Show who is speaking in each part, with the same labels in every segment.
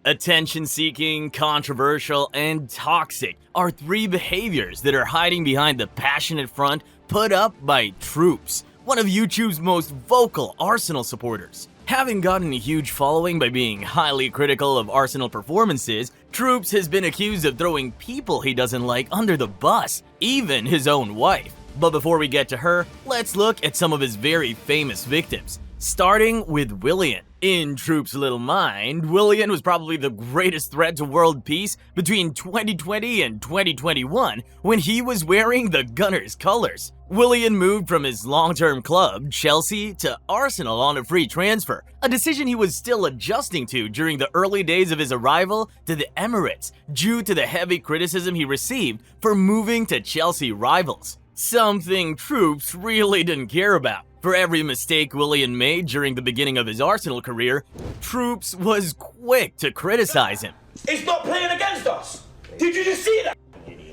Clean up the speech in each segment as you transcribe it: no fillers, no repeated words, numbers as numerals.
Speaker 1: Attention-seeking, controversial, and toxic are three behaviors that are hiding behind the passionate front put up by Troopz, one of YouTube's most vocal Arsenal supporters. Having gotten a huge following by being highly critical of Arsenal performances, Troopz has been accused of throwing people he doesn't like under the bus, even his own wife. But before we get to her, let's look at some of his very famous victims, starting with Willian. In Troopz' little mind, Willian was probably the greatest threat to world peace between 2020 and 2021 when he was wearing the Gunners' colors. Willian moved from his long-term club, Chelsea, to Arsenal on a free transfer, a decision he was still adjusting to during the early days of his arrival to the Emirates, due to the heavy criticism he received for moving to Chelsea rivals. Something Troopz really didn't care about. For every mistake Willian made during the beginning of his Arsenal career, Troopz was quick to criticize him.
Speaker 2: He's not playing against us! Did you just see that?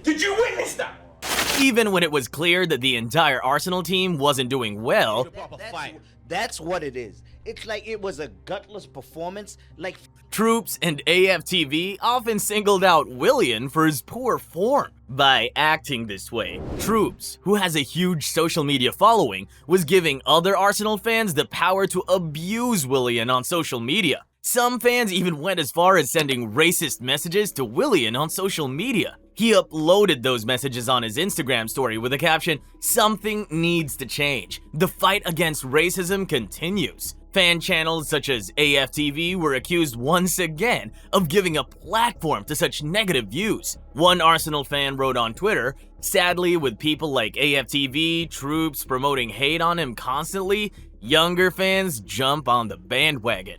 Speaker 2: Did you witness that?
Speaker 1: Even when it was clear that the entire Arsenal team wasn't doing well,
Speaker 3: that's what it is. It's like it was a gutless performance, like
Speaker 1: Troopz and aftv often singled out Willian for his poor form. By acting this way, Troopz, who has a huge social media following, was giving other Arsenal fans the power to abuse Willian on social media. Some fans even went as far as sending racist messages to Willian on social media. He uploaded those messages on his Instagram story with the caption, "Something needs to change. The fight against racism continues." Fan channels such as aftv were accused once again of giving a platform to such negative views. One Arsenal fan wrote on Twitter, "Sadly, with people like aftv, Troopz promoting hate on him constantly, younger fans jump on the bandwagon."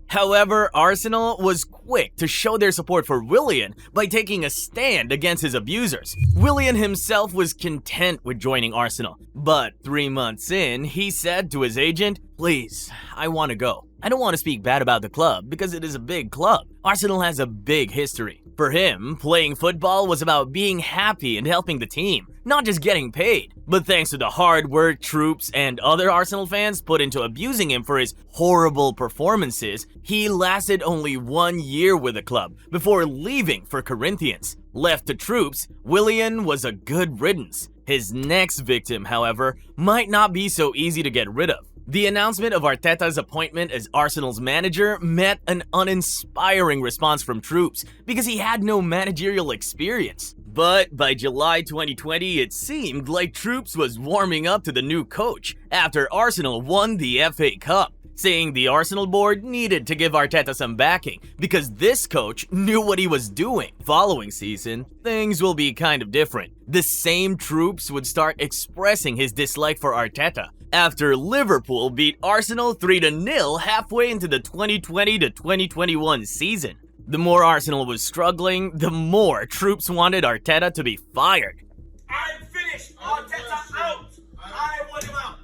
Speaker 1: However, Arsenal was quick to show their support for Willian by taking a stand against his abusers. Willian himself was content with joining Arsenal, but 3 months in, he said to his agent, "Please, I want to go. I don't want to speak bad about the club because it is a big club. Arsenal has a big history." For him, playing football was about being happy and helping the team, not just getting paid. But thanks to the hard work Troopz and other Arsenal fans put into abusing him for his horrible performances, he lasted only 1 year with the club before leaving for Corinthians. Left to Troopz, Willian was a good riddance. His next victim, however, might not be so easy to get rid of. The announcement of Arteta's appointment as Arsenal's manager met an uninspiring response from Troopz because he had no managerial experience. But by July 2020, it seemed like Troopz was warming up to the new coach after Arsenal won the FA Cup, saying the Arsenal board needed to give Arteta some backing because this coach knew what he was doing. Following season, things will be kind of different. The same Troopz would start expressing his dislike for Arteta after Liverpool beat Arsenal 3-0 halfway into the 2020 to 2021 season. The more Arsenal was struggling, the more Troopz wanted Arteta to be fired.
Speaker 2: I'm finished! Arteta out! I want him out!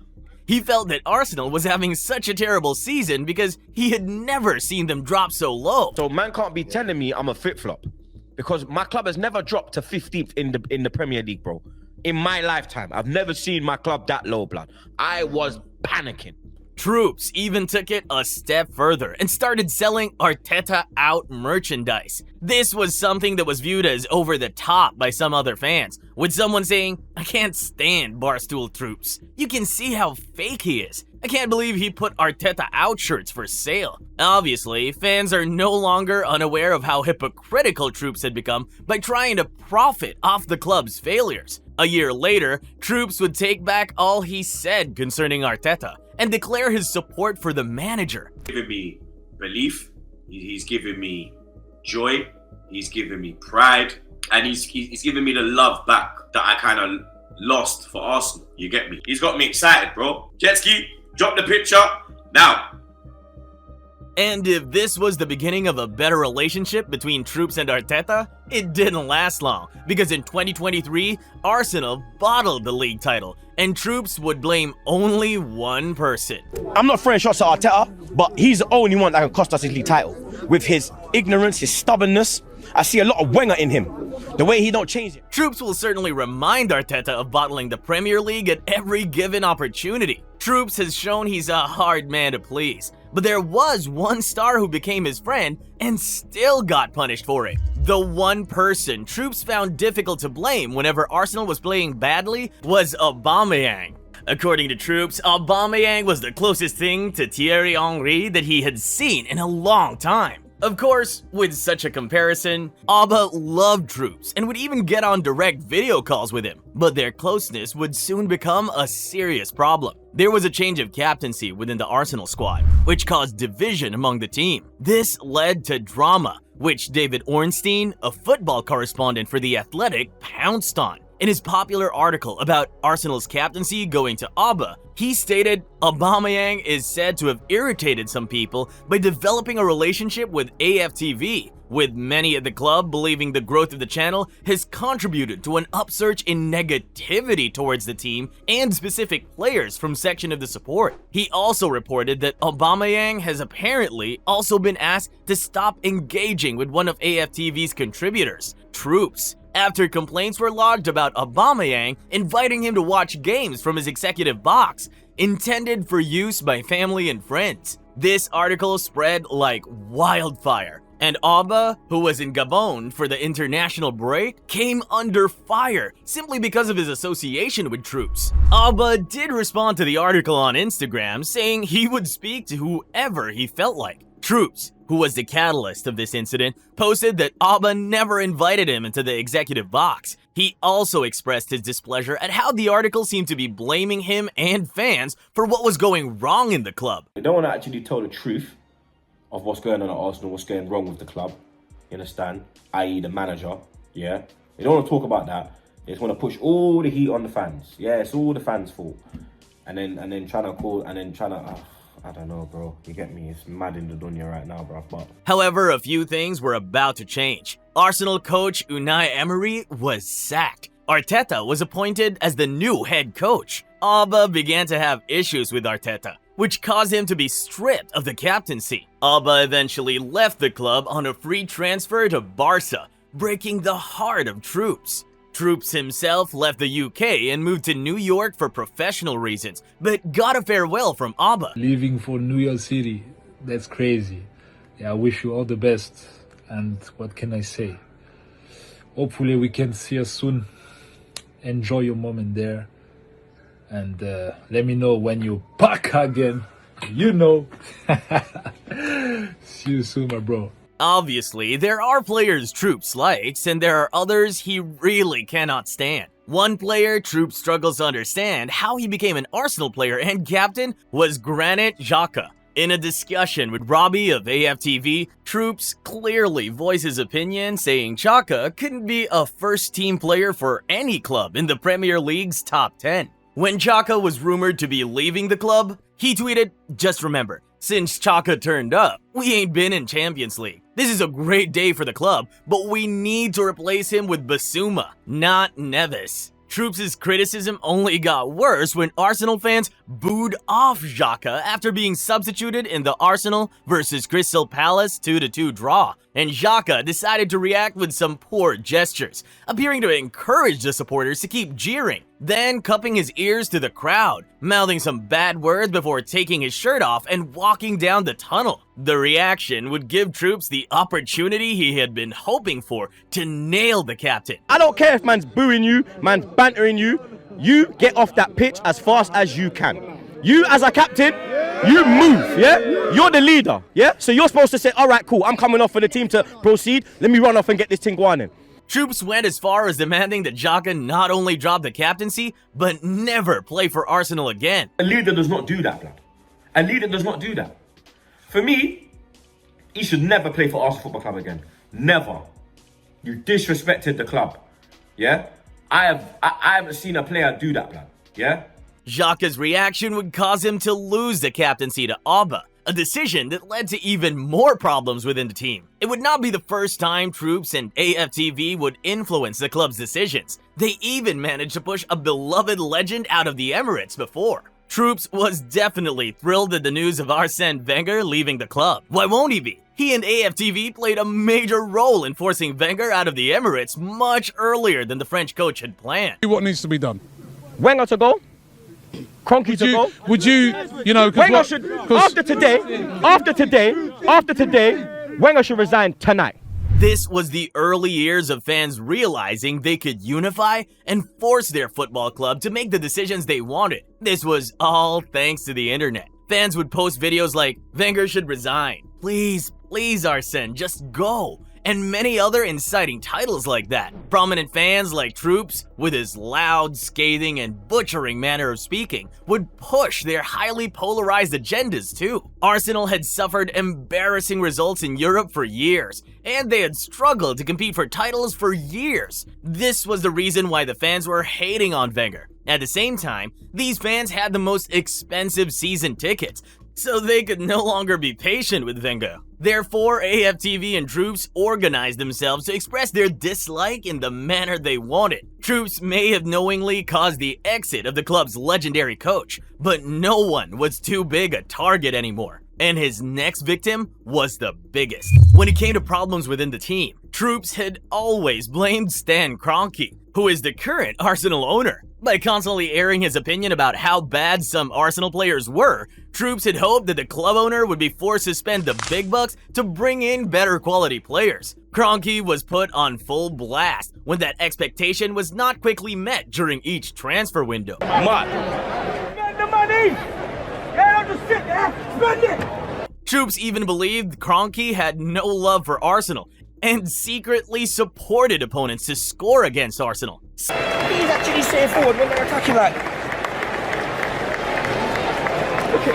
Speaker 1: He felt that Arsenal was having such a terrible season because he had never seen them drop so low.
Speaker 4: So man can't be telling me I'm a flip-flop because my club has never dropped to 15th in the Premier League, bro. In my lifetime, I've never seen my club that low, blood. I was panicking.
Speaker 1: Troopz even took it a step further and started selling Arteta out merchandise. This was something that was viewed as over the top by some other fans, with someone saying, "I can't stand Barstool Troopz. You can see how fake he is. I can't believe he put Arteta out shirts for sale." Obviously, fans are no longer unaware of how hypocritical Troopz had become by trying to profit off the club's failures. A year later, Troopz would take back all he said concerning Arteta and declare his support for the manager.
Speaker 5: Giving me belief, he's giving me joy, he's giving me pride, and he's giving me the love back that I kind of lost for Arsenal. You get me? He's got me excited, bro. Jet ski, drop the picture now.
Speaker 1: And if this was the beginning of a better relationship between Troopz and Arteta, it didn't last long, because in 2023, Arsenal bottled the league title, and Troopz would blame only one person.
Speaker 6: I'm not throwing shots at Arteta, but he's the only one that can cost us his league title. With his ignorance, his stubbornness, I see a lot of Wenger in him. The way he don't change it.
Speaker 1: Troopz will certainly remind Arteta of bottling the Premier League at every given opportunity. Troopz has shown he's a hard man to please, But there was one star who became his friend and still got punished for it. The one person Troopz found difficult to blame whenever Arsenal was playing badly was Aubameyang. According to Troopz, Aubameyang was the closest thing to Thierry Henry that he had seen in a long time. Of course, with such a comparison, Auba loved Troopz and would even get on direct video calls with him, but their closeness would soon become a serious problem. There was a change of captaincy within the Arsenal squad, which caused division among the team. This led to drama, which David Ornstein, a football correspondent for The Athletic, pounced on. In his popular article about Arsenal's captaincy going to Auba, he stated Aubameyang is said to have irritated some people by developing a relationship with AFTV, with many at the club believing the growth of the channel has contributed to an upsurge in negativity towards the team and specific players from section of the support. He also reported that Aubameyang has apparently also been asked to stop engaging with one of AFTV's contributors, Troopz, after complaints were lodged about Aubameyang inviting him to watch games from his executive box, intended for use by family and friends. This article spread like wildfire, and Auba, who was in Gabon for the international break, came under fire simply because of his association with Troopz. Auba did respond to the article on Instagram, saying he would speak to whoever he felt like. Troopz, who was the catalyst of this incident, posted that Auba never invited him into the executive box. He also expressed his displeasure at how the article seemed to be blaming him and fans for what was going wrong in the club.
Speaker 7: They don't want to actually tell the truth of what's going on at Arsenal, what's going wrong with the club, you understand? I.e. the manager, yeah? They don't want to talk about that. They just want to push all the heat on the fans. Yeah, it's all the fans' fault. And then trying to I don't know, bro. You get me? It's mad in the dunya right now, bro. But
Speaker 1: however, a few things were about to change. Arsenal coach Unai Emery was sacked. Arteta was appointed as the new head coach. Auba began to have issues with Arteta, which caused him to be stripped of the captaincy. Auba eventually left the club on a free transfer to Barca, breaking the heart of Troopz. Troopz himself left the UK and moved to New York for professional reasons, but got a farewell from Auba.
Speaker 8: Leaving for New York City, that's crazy. Yeah, I wish you all the best. And what can I say? Hopefully we can see us soon. Enjoy your moment there. And let me know when you're back again. You know. See you soon, my bro.
Speaker 1: Obviously, there are players Troopz likes, and there are others he really cannot stand. One player Troopz struggles to understand how he became an Arsenal player and captain was Granit Xhaka. In a discussion with Robbie of AFTV, Troopz clearly voiced his opinion, saying Xhaka couldn't be a first-team player for any club in the Premier League's top 10. When Xhaka was rumored to be leaving the club, he tweeted, "Just remember, since Xhaka turned up, we ain't been in Champions League. This is a great day for the club, but we need to replace him with Basuma, not Neves." Troopz' criticism only got worse when Arsenal fans booed off Xhaka after being substituted in the Arsenal versus Crystal Palace 2-2 draw, and Xhaka decided to react with some poor gestures, appearing to encourage the supporters to keep jeering, then cupping his ears to the crowd, mouthing some bad words before taking his shirt off and walking down the tunnel. The reaction would give Troopz the opportunity he had been hoping for to nail the captain.
Speaker 6: I don't care if man's booing you, man's bantering you. You get off that pitch as fast as you can. You as a captain, you move, yeah? You're the leader, yeah? So you're supposed to say, all right, cool, I'm coming off for the team to proceed. Let me run off and get this thing going in.
Speaker 1: Troopz went as far as demanding that Xhaka not only drop the captaincy, but never play for Arsenal again.
Speaker 7: a leader does not do that, blood. A leader does not do that. For me, he should never play for Arsenal Football Club again. Never. You disrespected the club, yeah? I haven't seen a player do that, blood, yeah?
Speaker 1: Xhaka's reaction would cause him to lose the captaincy to Auba, a decision that led to even more problems within the team. It would not be the first time Troopz and AFTV would influence the club's decisions. They even managed to push a beloved legend out of the Emirates before. Troopz was definitely thrilled at the news of Arsene Wenger leaving the club. Why won't he be? He and AFTV played a major role in forcing Wenger out of the Emirates much earlier than the French coach had planned.
Speaker 9: What needs to be done?
Speaker 6: Wenger to go, Kroenke to go.
Speaker 8: Would you, you know,
Speaker 6: Wenger should, after today, Wenger should resign tonight.
Speaker 1: This was the early years of fans realizing they could unify and force their football club to make the decisions they wanted. This was all thanks to the internet. Fans would post videos like, Wenger should resign. Please, Arsene, just go. And many other inciting titles like that. Prominent fans like Troopz, with his loud, scathing, and butchering manner of speaking, would push their highly polarized agendas too. Arsenal had suffered embarrassing results in Europe for years, and they had struggled to compete for titles for years. This was the reason why the fans were hating on Wenger. At the same time, these fans had the most expensive season tickets, so they could no longer be patient with Wenger. Therefore, aftv and Troopz organized themselves to express their dislike in the manner they wanted. Troopz may have knowingly caused the exit of the club's legendary coach, but no one was too big a target anymore. And his next victim was the biggest. When it came to problems within the team, Troopz had always blamed Stan Kroenke, who is the current Arsenal owner. By constantly airing his opinion about how bad some Arsenal players were, Troopz had hoped that the club owner would be forced to spend the big bucks to bring in better quality players. Kroenke was put on full blast when that expectation was not quickly met during each transfer window.
Speaker 2: Spend the money! Yeah, don't just sit there! Spend it!
Speaker 1: Troopz even believed Kroenke had no love for Arsenal and secretly supported opponents to score against Arsenal.
Speaker 2: He's actually staying forward when they're attacking like. Look at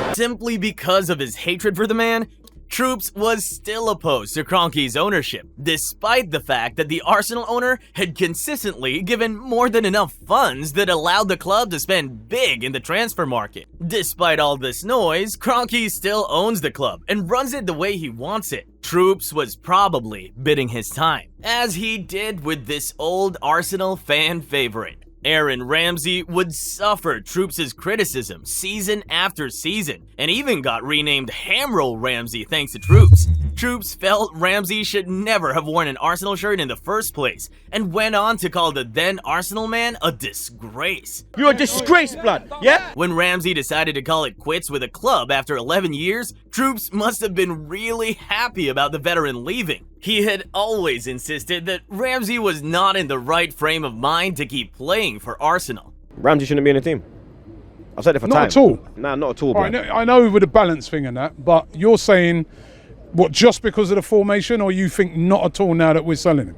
Speaker 2: him.
Speaker 1: Simply because of his hatred for the man, Troopz was still opposed to Kroenke's ownership, despite the fact that the Arsenal owner had consistently given more than enough funds that allowed the club to spend big in the transfer market. Despite all this noise, Kroenke still owns the club and runs it the way he wants it. Troopz was probably biding his time, as he did with this old Arsenal fan favorite. Aaron Ramsey would suffer Troopz' criticism season after season, and even got renamed Hamroll Ramsey thanks to Troopz. Troopz felt Ramsey should never have worn an Arsenal shirt in the first place, and went on to call the then Arsenal man a disgrace.
Speaker 6: You're a disgrace, blood, yeah?
Speaker 1: When Ramsey decided to call it quits with a club after 11 years, Troopz must have been really happy about the veteran leaving. He had always insisted that Ramsey was not in the right frame of mind to keep playing for Arsenal.
Speaker 6: Ramsey shouldn't be in the team. I've said it for time.
Speaker 9: Not at all.
Speaker 6: Nah, not at all,
Speaker 9: All
Speaker 6: bro.
Speaker 9: right, I know with a balance thing and that, but you're saying, what, just because of the formation, or you think not at all now that we're selling him?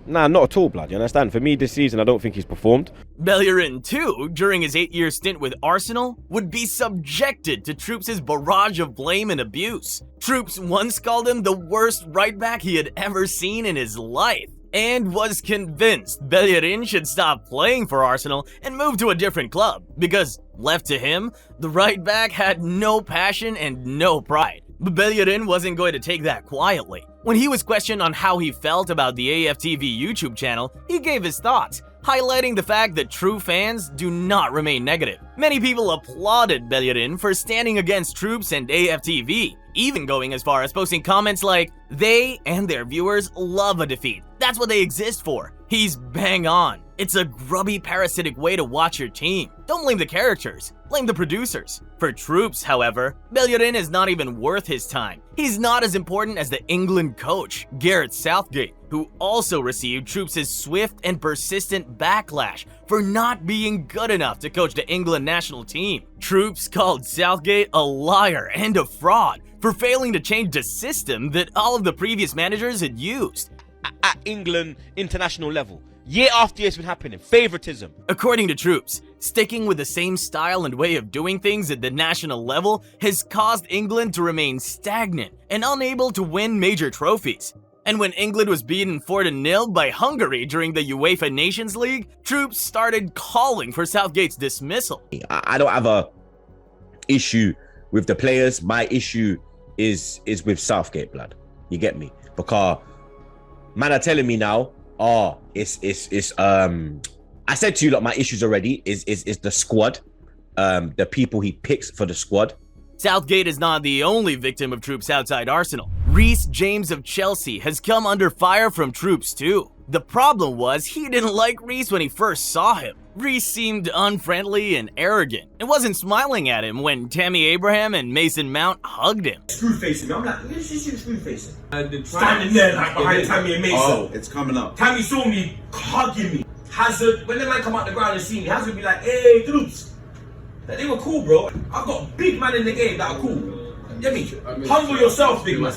Speaker 6: Nah, not at all, blood. You understand? For me, this season, I don't think he's performed.
Speaker 1: Bellerin, too, during his 8-year stint with Arsenal, would be subjected to Troopz' barrage of blame and abuse. Troopz once called him the worst right-back he had ever seen in his life, and was convinced Bellerin should stop playing for Arsenal and move to a different club, because, left to him, the right-back had no passion and no pride. But Bellerin wasn't going to take that quietly. When he was questioned on how he felt about the aftv YouTube channel, he gave his thoughts, highlighting the fact that true fans do not remain negative. Many people applauded Bellerin for standing against Troopz and aftv, even going as far as posting comments like, "They and their viewers love a defeat. That's what they exist for." He's bang on. It's a grubby, parasitic way to watch your team. Don't blame the characters, blame the producers. For Troopz, however, Bellerin is not even worth his time. He's not as important as the England coach, Gareth Southgate, who also received Troopz' swift and persistent backlash for not being good enough to coach the England national team. Troopz called Southgate a liar and a fraud for failing to change the system that all of the previous managers had used.
Speaker 6: At England international level, year after year, it's been happening. Favoritism.
Speaker 1: According to Troopz, sticking with the same style and way of doing things at the national level has caused England to remain stagnant and unable to win major trophies. And when England was beaten 4-0 by Hungary during the UEFA Nations League, Troopz started calling for Southgate's dismissal.
Speaker 7: I don't have a issue with the players. My issue is with Southgate, blood. You get me? Because man are telling me now, I said to you, like, my issues already is the squad, the people he picks for the squad.
Speaker 1: Southgate is not the only victim of Troopz outside Arsenal. Reece James of Chelsea has come under fire from Troopz too. The problem was he didn't like Reece when he first saw him. Reece seemed unfriendly and arrogant and wasn't smiling at him when Tammy Abraham and Mason Mount hugged him.
Speaker 2: Screw facing me. I'm like, where's this shit screw facing? Standing there like behind Tammy and Mason.
Speaker 10: Oh, it's coming up.
Speaker 2: Tammy saw me hugging me. Hazard, when the man come out the ground and see me, Hazard would be like, hey, Troopz. Like, they were cool, bro. I've got big man in the game that are cool. Get me? Humble yourself, big man.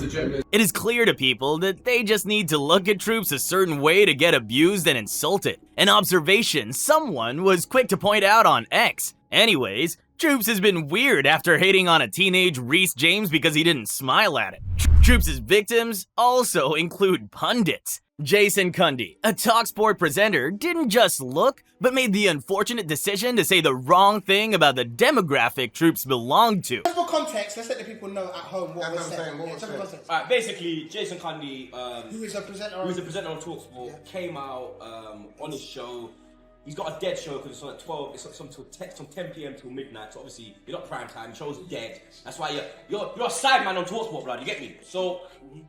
Speaker 1: It is clear to people that they just need to look at Troopz a certain way to get abused and insulted. An observation someone was quick to point out on X. Anyways, Troopz has been weird after hating on a teenage Reece James because he didn't smile at it. Troopz' victims also include pundits. Jason Cundy, a TalkSport presenter, didn't just look, but made the unfortunate decision to say the wrong thing about the demographic Troopz belonged to.
Speaker 11: Just for context, let's let the people know at home what we're saying.
Speaker 7: Alright, basically, Jason Cundy,
Speaker 11: who is a presenter
Speaker 7: on TalkSport, came out on his show. He's got a dead show because it's on at 12. It's from 10 p.m. till midnight. So obviously you're not prime time. The show's dead. That's why you're a sideman on TalkSport, blood. You get me? So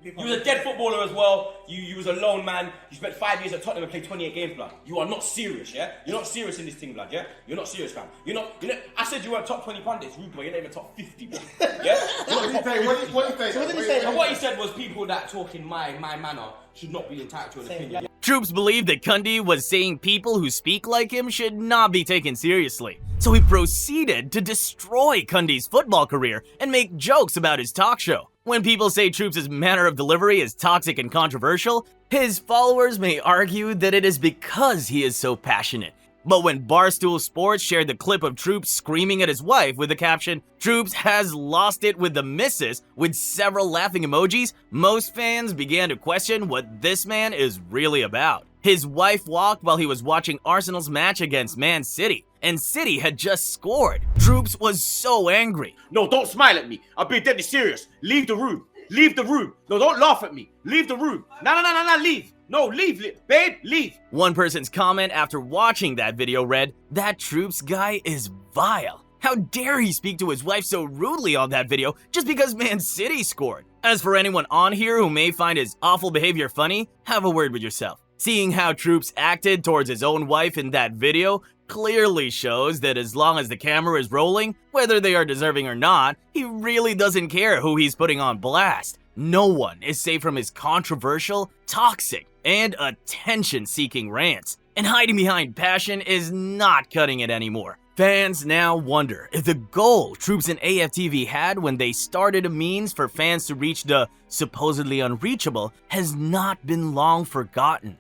Speaker 7: you was a dead footballer as well. You was a lone man. You spent 5 years at Tottenham and played 28 games, blood. You are not serious, yeah? You're not serious in this thing, blood, yeah? You're not serious, fam. You're not. I said you weren't top 20 pundits, rude boy. You're not even top 50, blood. Yeah?
Speaker 11: What did he say?
Speaker 7: And what he said was people that talk in my manner should not be entitled to an opinion.
Speaker 1: Troopz believed that Cundy was saying people who speak like him should not be taken seriously. So he proceeded to destroy Cundy's football career and make jokes about his talk show. When people say Troopz' manner of delivery is toxic and controversial, his followers may argue that it is because he is so passionate. But when Barstool Sports shared the clip of Troopz screaming at his wife with the caption, "Troopz has lost it with the missus," with several laughing emojis, most fans began to question what this man is really about. His wife walked while he was watching Arsenal's match against Man City, and City had just scored. Troopz was so angry.
Speaker 4: No, don't smile at me. I'm being deadly serious. Leave the room. Leave the room. No, don't laugh at me. Leave the room. No, leave. No, leave. Babe, leave.
Speaker 1: One person's comment after watching that video read, "That Troopz guy is vile. How dare he speak to his wife so rudely on that video just because Man City scored?" As for anyone on here who may find his awful behavior funny, have a word with yourself. Seeing how Troopz acted towards his own wife in that video clearly shows that as long as the camera is rolling, whether they are deserving or not, he really doesn't care who he's putting on blast. No one is safe from his controversial, toxic, and attention-seeking rants. And hiding behind passion is not cutting it anymore. Fans now wonder if the goal Troopz and AFTV had when they started a means for fans to reach the supposedly unreachable has not been long forgotten.